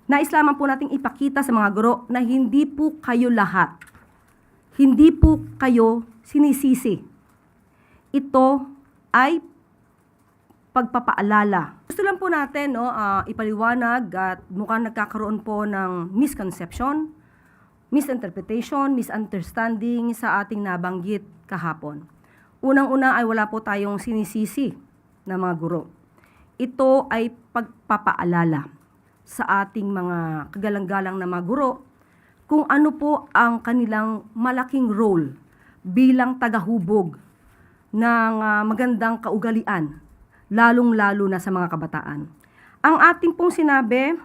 Nais lamang po nating ipakita sa mga guro na hindi po kayo lahat. Hindi po kayo sinisisi. Ito ay pagpapaalala. Gusto lang po natin ipaliwanag at mukhang nagkakaroon po ng misconception, misinterpretation, misunderstanding sa ating nabanggit kahapon. Unang-una ay wala po tayong sinisisi na mga guro. Ito ay pagpapaalala sa ating mga kagalang-galang na mga guro kung ano po ang kanilang malaking role bilang tagahubog ng magandang kaugalian, lalong-lalo na sa mga kabataan. Ang ating pong sinabi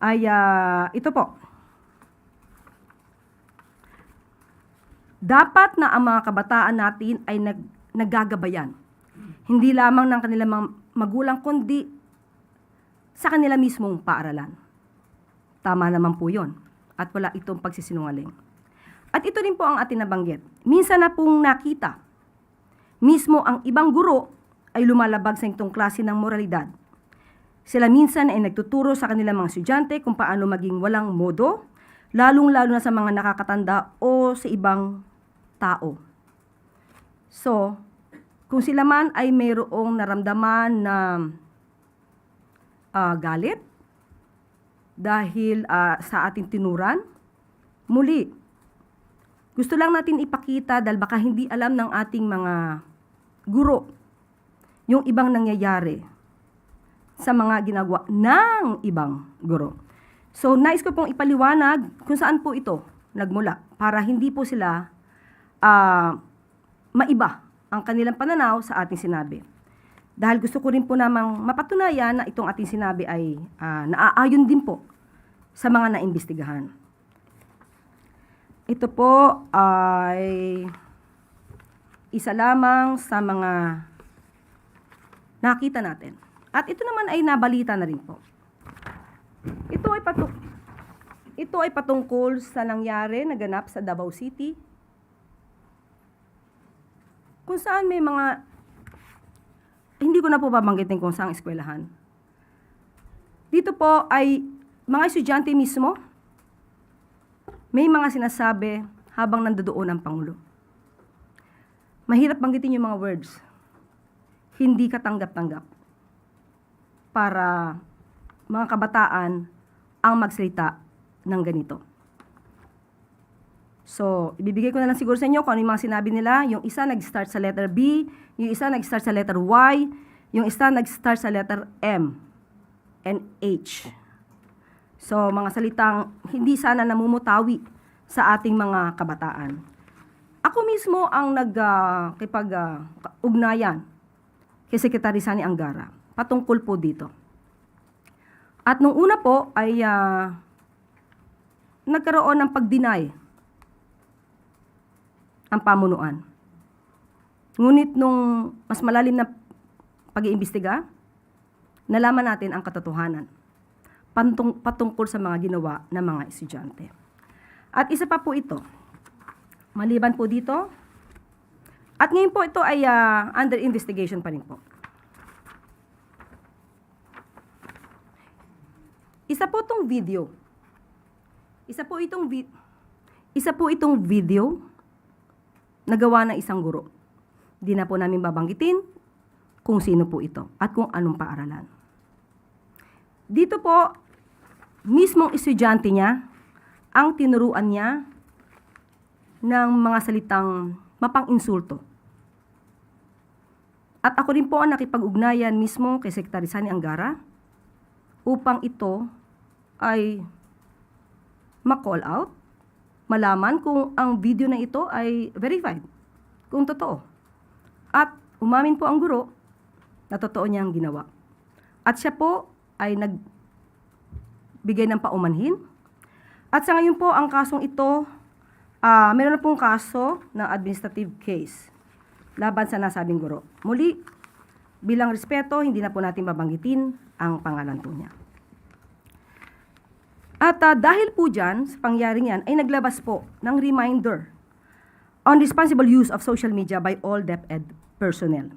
ay ito po. Dapat na ang mga kabataan natin ay naggagabayan. Hindi lamang ng kanilang mga magulang, kundi sa kanila mismong paaralan. Tama naman po yun. At wala itong pagsisinungaling. At ito din po ang ating nabanggit. Minsan na pong nakita, mismo ang ibang guro ay lumalabag sa itong klase ng moralidad. Sila minsan ay nagtuturo sa kanilang mga estudyante kung paano maging walang modo, lalong-lalo na sa mga nakakatanda o sa ibang tao. So, kung sila man ay mayroong naramdaman na galit dahil sa ating tinuran, muli, gusto lang natin ipakita dahil baka hindi alam ng ating mga guro yung ibang nangyayari sa mga ginagawa ng ibang guro. So, nais ko pong ipaliwanag kung saan po ito nagmula para hindi po sila maiba ang kanilang pananaw sa ating sinabi. Dahil gusto ko rin po namang mapatunayan na itong ating sinabi ay naaayon din po sa mga naimbestigahan. Ito po ay isa lamang sa mga nakita natin. At ito naman ay nabalita na rin po. Ito ay patungkol sa nangyari, naganap sa Davao City, kung saan may mga, hindi ko na po babanggitin kung saan eskwelahan. Dito po ay mga estudyante mismo, may mga sinasabi habang nandoon ang Pangulo. Mahirap banggitin yung mga words. Hindi katanggap-tanggap para mga kabataan ang magsalita ng ganito. So, ibibigay ko na lang siguro sa inyo kung ano yung mga sinabi nila. Yung isa nag-start sa letter B, yung isa nag-start sa letter Y, yung isa nag-start sa letter M and H. So, mga salitang hindi sana namumutawi sa ating mga kabataan. Ako mismo ang nagkipag-ugnayan kay Secretary Sani Angara patungkol po dito. At nung una po ay nagkaroon ng pag-deny ang pamunuan. Ngunit nung mas malalim na pag-iimbestiga, nalaman natin ang katotohanan patungkol sa mga ginawa ng mga estudyante. At isa pa po ito, maliban po dito, at ngayon po ito ay under investigation pa rin po. Isa po itong video. Isa po itong video na gawa ng isang guro. Di na po namin babanggitin kung sino po ito at kung anong paaralan. Dito po, mismong estudyante niya, ang tinuruan niya ng mga salitang mapang-insulto. At ako rin po ang nakipag-ugnayan mismo kay Secretary Sani Angara upang ito ay ma-call out, malaman kung ang video na ito ay verified, kung totoo. At umamin po ang guro na totoo niyang ginawa. At siya po ay nagbigay ng paumanhin. At sa ngayon po, ang kasong ito, meron na pong kaso ng administrative case laban sa nasabing guro. Muli, bilang respeto, hindi na po natin babanggitin ang pangalan po niya. At dahil po dyan, sa pangyaring yan, ay naglabas po ng reminder on responsible use of social media by all DepEd personnel.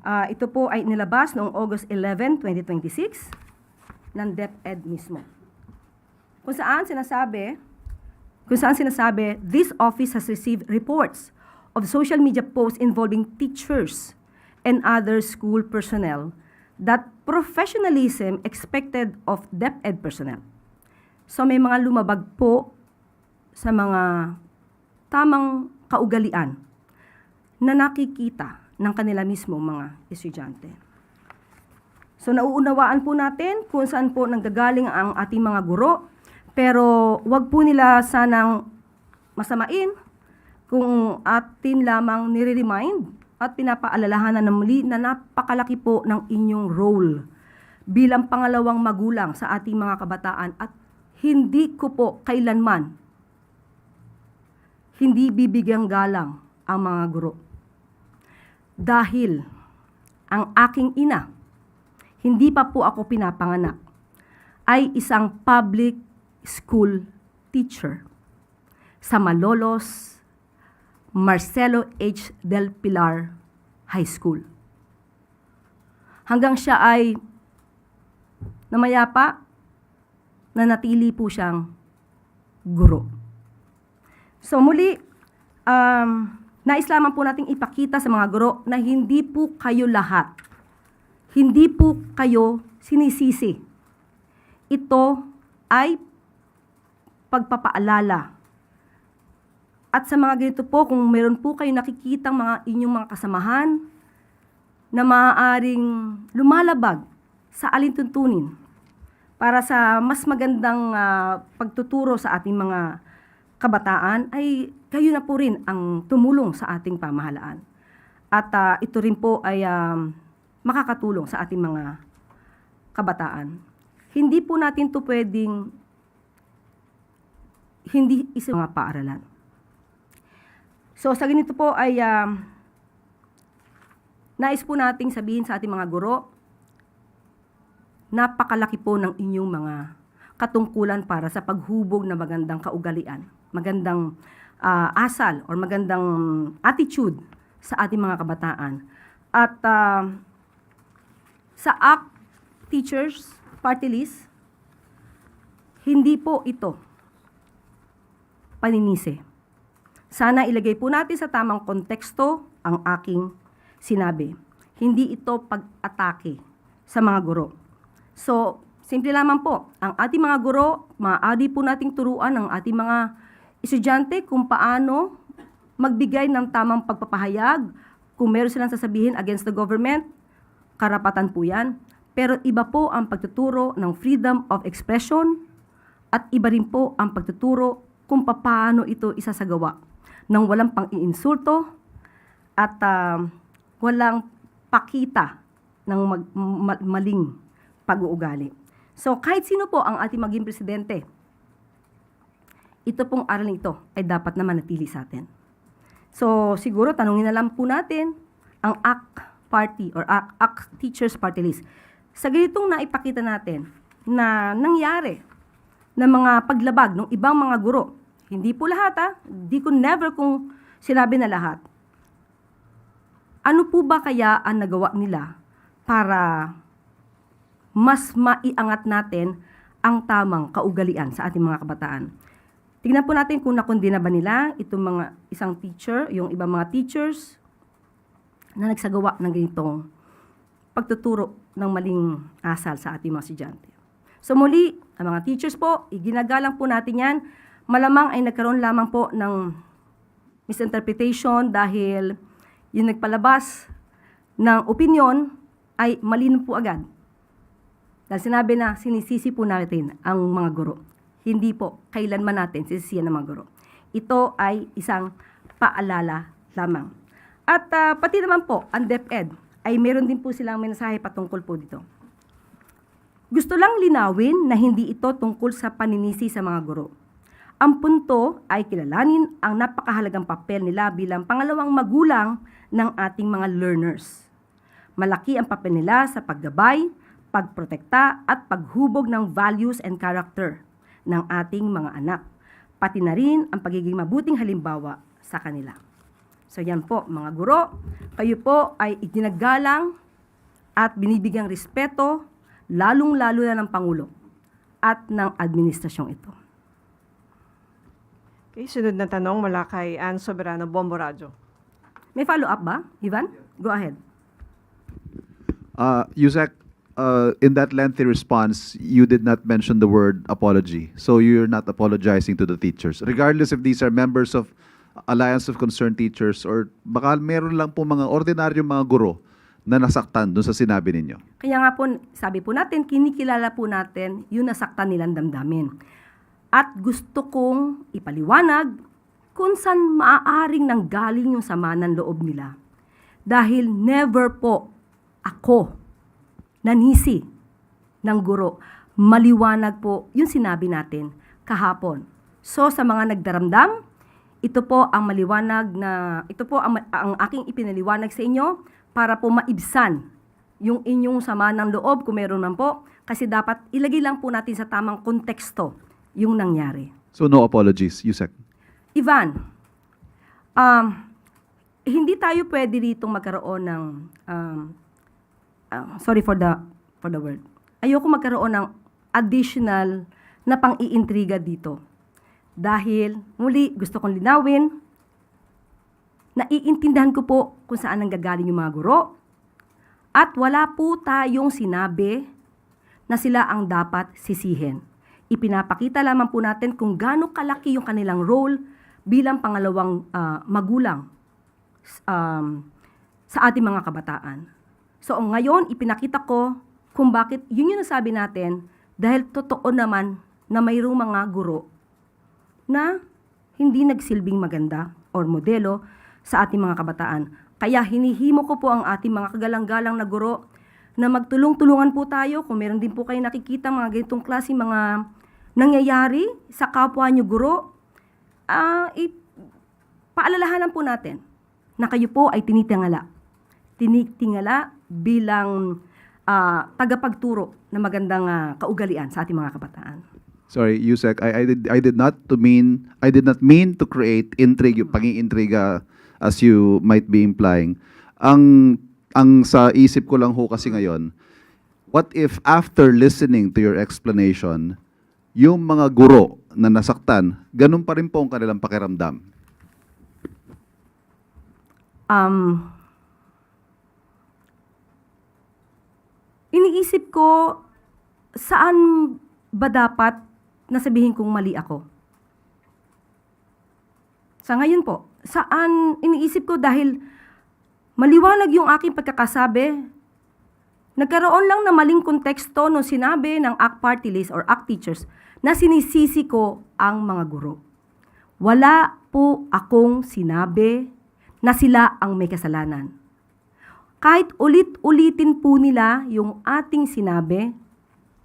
Ito po ay nilabas noong August 11, 2026 ng DepEd mismo. kung saan sinasabi, this office has received reports of social media posts involving teachers and other school personnel that professionalism expected of DepEd personnel. So may mga lumabag po sa mga tamang kaugalian na nakikita ng kanila mismo mga estudyante. So nauunawaan po natin kung saan po nanggagaling ang ating mga guro, pero wag po nila sanang masamain kung atin lamang nire-remind at pinapaalalahanan na muli na napakalaki po ng inyong role bilang pangalawang magulang sa ating mga kabataan at hindi ko po kailanman hindi bibigyang galang ang mga guro. Dahil ang aking ina, hindi pa po ako pinapanganak, ay isang public school teacher sa Malolos Marcelo H. Del Pilar High School. Hanggang siya ay namayapa, nanatili po siyang guro. So muli, nais lamang po nating ipakita sa mga guro na hindi po kayo lahat, hindi po kayo sinisisi. Ito ay pagpapaalala. At sa mga ganito po, kung meron po kayo nakikitang mga inyong mga kasamahan na maaaring lumalabag sa alintuntunin para sa mas magandang pagtuturo sa ating mga kabataan, ay kayo na po rin ang tumulong sa ating pamahalaan. At ito rin po ay makakatulong sa ating mga kabataan. Hindi po natin to pwedeng hindi isang mga paaralan. So sa ganito po ay nais po nating sabihin sa ating mga guro, napakalaki po ng inyong mga katungkulan para sa paghubog na magandang kaugalian, magandang asal or magandang attitude sa ating mga kabataan. At sa ACT Teachers Party List, hindi po ito paninisi. Sana ilagay po natin sa tamang konteksto ang aking sinabi. Hindi ito pag-atake sa mga guro. So, simple lamang po, ang ating mga guro, maaari po nating turuan ang ating mga estudyante kung paano magbigay ng tamang pagpapahayag. Kung meron silang sasabihin against the government, karapatan po yan. Pero iba po ang pagtuturo ng freedom of expression at iba rin po ang pagtuturo kung paano ito isasagawa nang walang pang-iinsulto at walang pakita ng maling pag-uugali. So kahit sino po ang ating maging presidente, ito pong aralin ito ay dapat na manatili sa atin. So siguro tanungin na lang po natin ang ACT Party or ACT Teachers Party List. Sa ganitong naipakita natin na nangyari ng mga paglabag ng ibang mga guro, hindi po lahat hindi ko never kung sinabi na lahat. Ano po ba kaya ang nagawa nila para mas maiangat natin ang tamang kaugalian sa ating mga kabataan? Tingnan po natin kung nakondena ba nila itong mga isang teacher, yung ibang mga teachers na nagsagawa ng ganitong pagtuturo ng maling asal sa ating mga estudyante. So muli, ang mga teachers po, iginagalang po natin yan. Malamang ay nagkaroon lamang po ng misinterpretation dahil yung nagpalabas ng opinion ay malinaw po agad. Dahil sinabi na sinisisi po natin ang mga guro. Hindi po kailanman natin sisisiyan ng mga guro. Ito ay isang paalala lamang. At pati naman po, ang DepEd ay meron din po silang mensahe patungkol po dito. Gusto lang linawin na hindi ito tungkol sa paninisi sa mga guro. Ang punto ay kilalanin ang napakahalagang papel nila bilang pangalawang magulang ng ating mga learners. Malaki ang papel nila sa paggabay, pagprotekta at paghubog ng values and character ng ating mga anak, pati na rin ang pagiging mabuting halimbawa sa kanila. So yan po mga guro, kayo po ay iginagalang at binibigyang respeto, lalong-lalo na ng Pangulo at ng administrasyong ito. Okay, sunod na tanong mula kay Ann Soberano, Bombo Radio. May follow-up ba, Ivan? Go ahead. Yusek, in that lengthy response, you did not mention the word apology. So you're not apologizing to the teachers. Regardless if these are members of Alliance of Concerned Teachers or baka meron lang po mga ordinaryong mga guro na nasaktan dun sa sinabi ninyo. Kaya nga po, sabi po natin, kinikilala po natin yung nasaktan nilang damdamin. At gusto kong ipaliwanag kung saan maaaring nanggaling yung sama ng loob nila. Dahil never po ako nanisi ng guro. Maliwanag po yung sinabi natin kahapon. So sa mga nagdaramdam, ito po ang maliwanag na, ito po ang aking ipinaliwanag sa inyo para po maibsan yung inyong sama ng loob kung meron man po. Kasi dapat ilagay lang po natin sa tamang konteksto yung nangyari. So no apologies, Yusek. Ivan, hindi tayo pwede ditong magkaroon ng, sorry for the word, ayoko magkaroon ng additional na pang-iintriga dito. Dahil, muli, gusto kong linawin, naiintindihan ko po kung saan nanggagaling yung mga guro, at wala po tayong sinabi na sila ang dapat sisihin. Ipinapakita lamang po natin kung gaano kalaki yung kanilang role bilang pangalawang magulang sa ating mga kabataan. So ngayon, ipinakita ko kung bakit yun yung nasabi natin dahil totoo naman na mayroong mga guro na hindi nagsilbing maganda or modelo sa ating mga kabataan. Kaya hinihimo ko po ang ating mga kagalang-galang na guro na magtulong-tulungan po tayo kung meron din po kayo nakikita mga ganitong klase mga nangyayari sa kapwa nyo guro, paalalahanan po natin na kayo po ay tinitingala bilang tagapagturo na magandang kaugalian sa ating mga kabataan. Sorry, Yusek, I did not mean to create intrigue, pang-iintriga as you might be implying. Ang sa isip ko lang ho kasi ngayon, what if after listening to your explanation, yung mga guro na nasaktan, ganun pa rin po ang kanilang pakiramdam? Iniisip ko, saan ba dapat nasabihin kong mali ako? Sa ngayon po, saan iniisip ko dahil maliwanag yung aking pagkakasabi, nagkaroon lang na maling konteksto nung sinabi ng ACT Party List or ACT Teachers na sinisisi ko ang mga guro. Wala po akong sinabi na sila ang may kasalanan. Kahit ulit-ulitin po nila yung ating sinabi,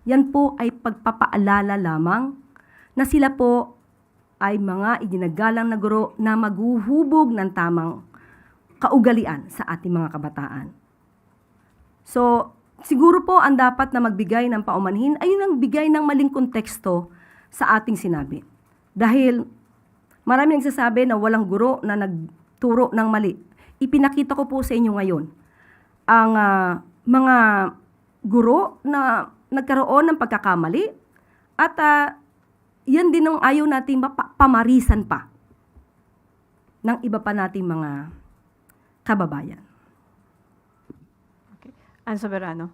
yan po ay pagpapaalala lamang na sila po ay mga iginagalang na guro na maghuhubog ng tamang kaugalian sa ating mga kabataan. So, siguro po ang dapat na magbigay ng paumanhin ay yung bigay ng maling konteksto sa ating sinabi. Dahil marami nagsasabi na walang guro na nagturo ng mali. Ipinakita ko po sa inyo ngayon ang mga guro na nagkaroon ng pagkakamali at yan din ang ayaw nating pamarisan pa ng iba pa nating mga kababayan. Okay. Ann Soberano.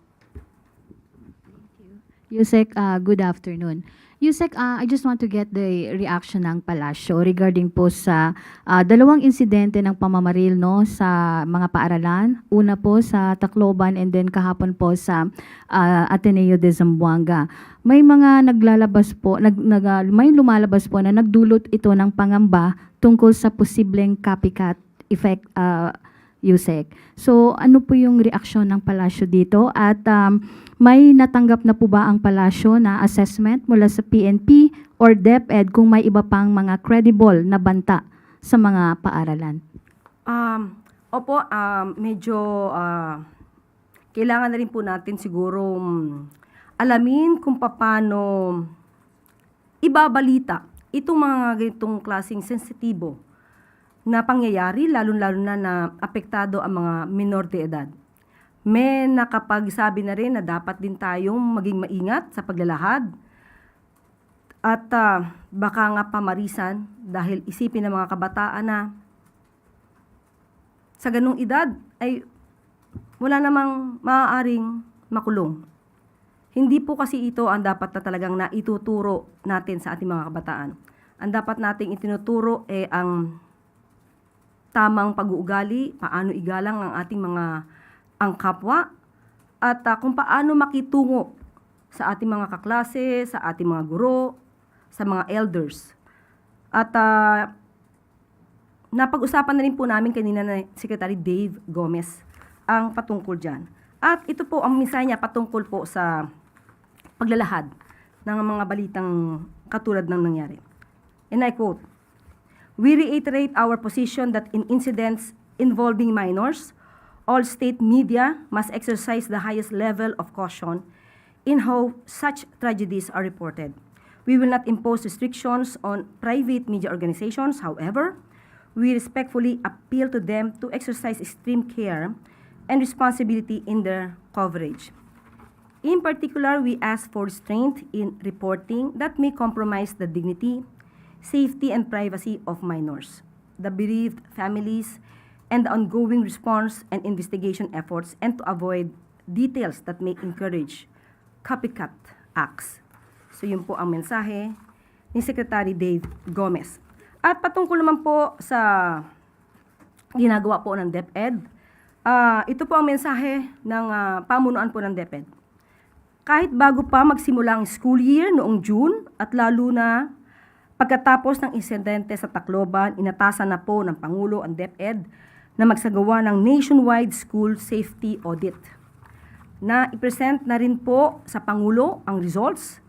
Yusek, good afternoon. Yusek, I just want to get the reaction ng Palasyo regarding po sa dalawang insidente ng pamamaril no, sa mga paaralan. Una po sa Tacloban and then kahapon po sa Ateneo de Zamboanga. May mga naglalabas po, may lumalabas po na nagdulot ito ng pangamba tungkol sa posibleng copycat effect, Yusek. So ano po yung reaksyon ng Palasyo dito at may natanggap na po ba ang Palasyo na assessment mula sa PNP or DepEd kung may iba pang mga credible na banta sa mga paaralan? Opo, medyo kailangan na rin po natin siguro alamin kung paano ibabalita itong mga ganitong klaseng sensitibo na pangyayari, lalo-lalo na apektado ang mga minor de edad. May nakapagsabi na rin na dapat din tayong maging maingat sa paglalahad At baka nga pamarisan dahil isipin ng mga kabataan na sa ganung edad ay wala namang maaaring makulong. Hindi po kasi ito ang dapat na talagang naituturo natin sa ating mga kabataan. Ang dapat nating itinuturo ay ang tamang pag-uugali, paano igalang ang ating ang kapwa, at kung paano makitungo sa ating mga kaklase, sa ating mga guro, sa mga elders. At napag-usapan na rin po namin kanina na Secretary Dave Gomez ang patungkol dyan. At ito po ang mensahe niya patungkol po sa paglalahad ng mga balitang katulad ng nangyari. And I quote, "We reiterate our position that in incidents involving minors, all state media must exercise the highest level of caution in how such tragedies are reported. We will not impose restrictions on private media organizations. However, we respectfully appeal to them to exercise extreme care and responsibility in their coverage. In particular, we ask for restraint in reporting that may compromise the dignity, safety, and privacy of minors, the bereaved families, and the ongoing response and investigation efforts, and to avoid details that may encourage copycat acts." So yun po ang mensahe ni Secretary Dave Gomez. At patungkol naman po sa ginagawa po ng DepEd, ito po ang mensahe ng pamunuan po ng DepEd. Kahit bago pa magsimula ang school year noong June at lalo na pagkatapos ng insidente sa Tacloban, inatasan na po ng Pangulo ang DepEd na magsagawa ng nationwide school safety audit. Na i-present na rin po sa Pangulo ang results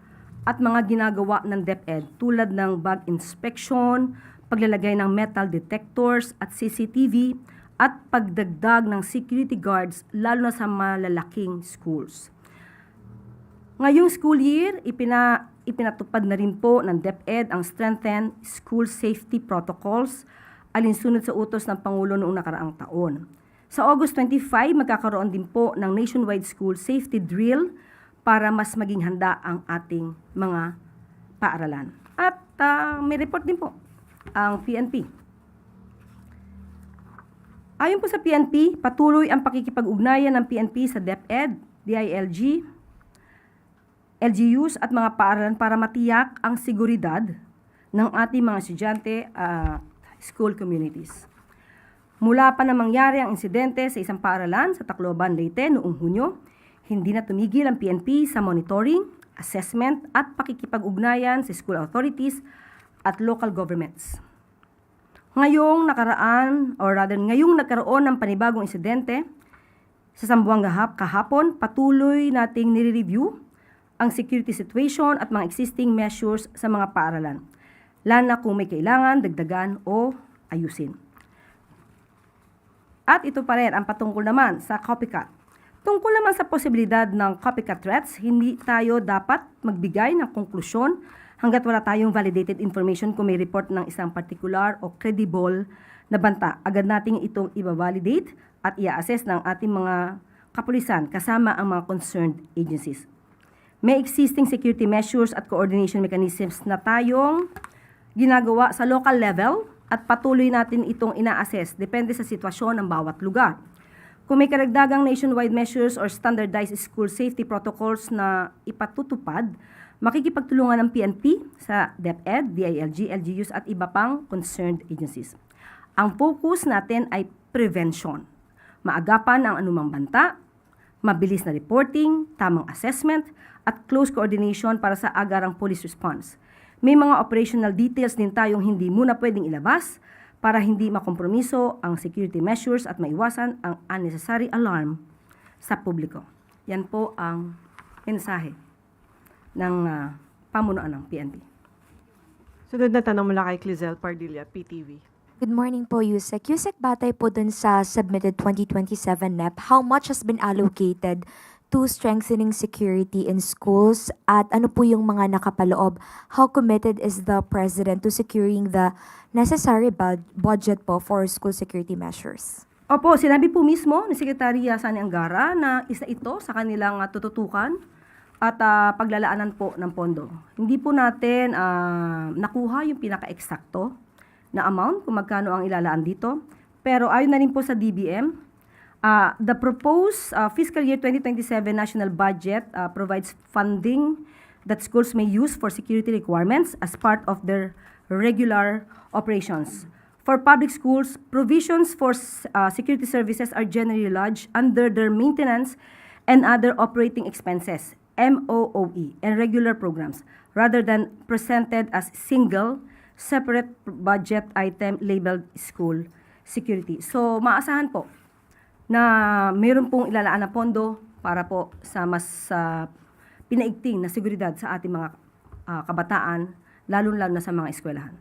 at mga ginagawa ng DepEd tulad ng bag inspection, paglalagay ng metal detectors at CCTV at pagdagdag ng security guards lalo na sa malalaking schools. Ngayong school year, ipinatupad na rin po ng DepEd ang strengthened school safety protocols alinsunod sa utos ng Pangulo noong nakaraang taon. Sa August 25, magkakaroon din po ng nationwide school safety drill para mas maging handa ang ating mga paaralan. At may report din po ang PNP. Ayon po sa PNP, patuloy ang pakikipag-ugnayan ng PNP sa DepEd, DILG, LGUs at mga paaralan para matiyak ang seguridad ng ating mga estudyante at school communities. Mula pa na mangyari ang insidente sa isang paaralan sa Tacloban, Leyte noong Hunyo, hindi na tumigil ang PNP sa monitoring, assessment at pakikipag-ugnayan sa school authorities at local governments. Ngayong nagkaroon ng panibagong insidente sa Zamboanga kahapon, patuloy nating nire-review ang security situation at mga existing measures sa mga paaralan, lalo na kung may kailangan dagdagan o ayusin. At ito pa rin ang patungkol naman sa copycat. Tungkol naman sa posibilidad ng copycat threats, hindi tayo dapat magbigay ng konklusyon hanggat wala tayong validated information kung may report ng isang particular o credible na banta. Agad nating itong i-validate at i-assess ng ating mga kapulisan kasama ang mga concerned agencies. May existing security measures at coordination mechanisms na tayong ginagawa sa local level at patuloy natin itong ina-assess depende sa sitwasyon ng bawat lugar. Kung may karagdagang nationwide measures or standardized school safety protocols na ipatutupad, makikipagtulungan ng PNP sa DepEd, DILG, LGUs at iba pang concerned agencies. Ang focus natin ay prevention. Maagapan ang anumang banta, mabilis na reporting, tamang assessment, at close coordination para sa agarang police response. May mga operational details din tayong hindi muna pwedeng ilabas para hindi makompromiso ang security measures at maiwasan ang unnecessary alarm sa publiko. Yan po ang mensahe ng pamunuan ng PNP. Sunod na tanong mula kay Clizel Pardilla, PTV. Good morning po, Yusek. Yusek, batay po dun sa submitted 2027 NEP, how much has been allocated to strengthening security in schools at ano po yung mga nakapaloob? How committed is the President to securing the necessary budget po for school security measures? Opo, sinabi po mismo ni Secretary Sani Angara na isa ito sa kanilang tututukan at paglalaanan po ng pondo. Hindi po natin nakuha yung pinaka-eksakto na amount kung magkano ang ilalaan dito. Pero ayon na rin po sa DBM, the proposed fiscal year 2027 national budget provides funding that schools may use for security requirements as part of their regular operations. For public schools, provisions for security services are generally lodged under their maintenance and other operating expenses, MOOE, and regular programs, rather than presented as single, separate budget item labeled school security. So, maasahan po na mayroon pong ilalaan na pondo para po sa mas pinaigting na seguridad sa ating mga kabataan, lalo-lalo na sa mga eskwelahan.